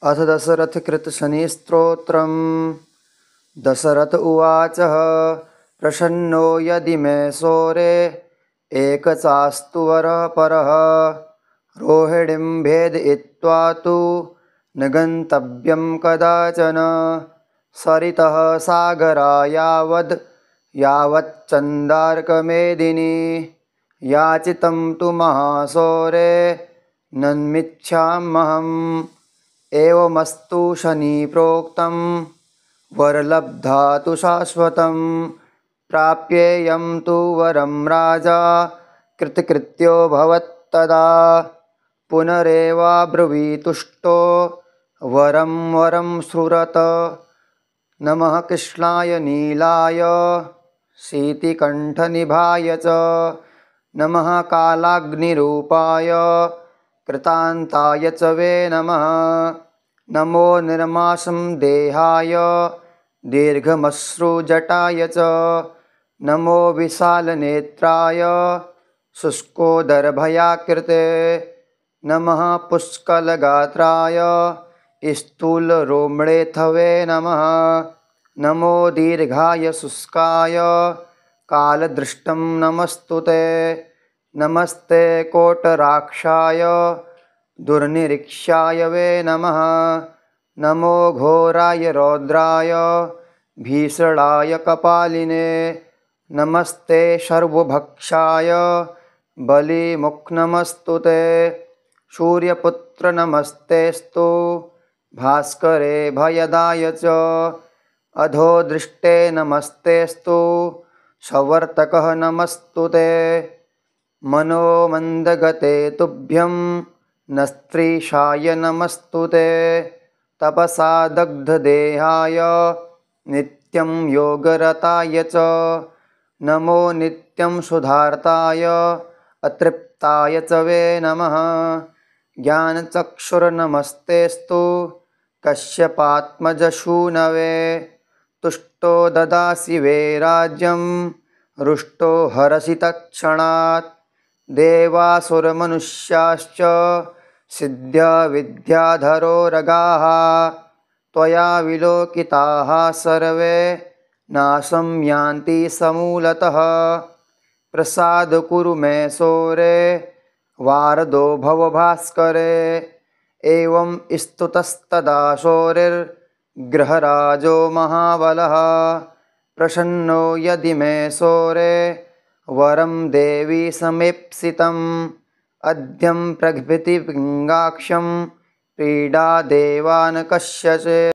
अथ दशरथकृतशनिस्तोत्रम्। दशरथ उवाच प्रसन्नो यदि मे शौरे एकचास्तु वरः परः रोहिणीं भेदयित्वा तु न गन्तव्यं कदाचन सरितः सागरा यावच्चन्दार्कमेदिनी याचितं तु महाशौरे नन्मिच्छाम्यहम् एवमस्तु शनिप्रोक्तं वरलब्धा तु शाश्वतं प्राप्येयं तु वरं राजा कृतकृत्यो भवत्तदा पुनरेवाब्रवीतुष्टो वरं स्फुरत नमः कृष्णाय नीलाय शीतिकण्ठनिभाय च नमः कालाग्निरूपाय कृतान्ताय च वे नमः नमो निर्माशं देहाय दीर्घमश्रुजटाय च नमो विशालनेत्राय शुष्कोदरभयाकृते नमः पुष्कलगात्राय स्थूलरोमणेथवे नमः नमो दीर्घाय शुष्काय कालदृष्टं नमस्तुते नमस्ते कोटराक्षाय दुर्निरीक्षाय वे नमः नमो घोराय रौद्राय भीषणाय कपालिने नमस्ते सर्वभक्षाय बलिमुखनमस्तुते सूर्यपुत्र नमस्तेस्तु भास्करे भयदाय च अधोदृष्टे नमस्तेस्तु सवर्तकः नमस्तुते मनोमन्दगते तुभ्यं न स्त्रीशाय नमस्तुते तपसा दग्धदेहाय नित्यं योगरताय च नमो नित्यं सुधार्ताय अतृप्ताय च वे नमः ज्ञानचक्षुर्नमस्तेस्तु कश्यपात्मजशूनवे तुष्टो ददासि वे राज्यं रुष्टो हरसि तत्क्षणात् देवासुरमनुष्याश्च सिद्ध्यविद्याधरो रगाः त्वया विलोकिताः सर्वे नाशं यान्ति समूलतः प्रसाद कुरु मे शौरे वारदो भव भास्करे एवं स्तुतस्तदा शौरिर्गृहराजो महाबलः प्रसन्नो यदि मे शौरे वरं देवी समीप्सितम् अद्यं प्रभृतिपिङ्गाक्षं पीडा देवान् कस्यचित्।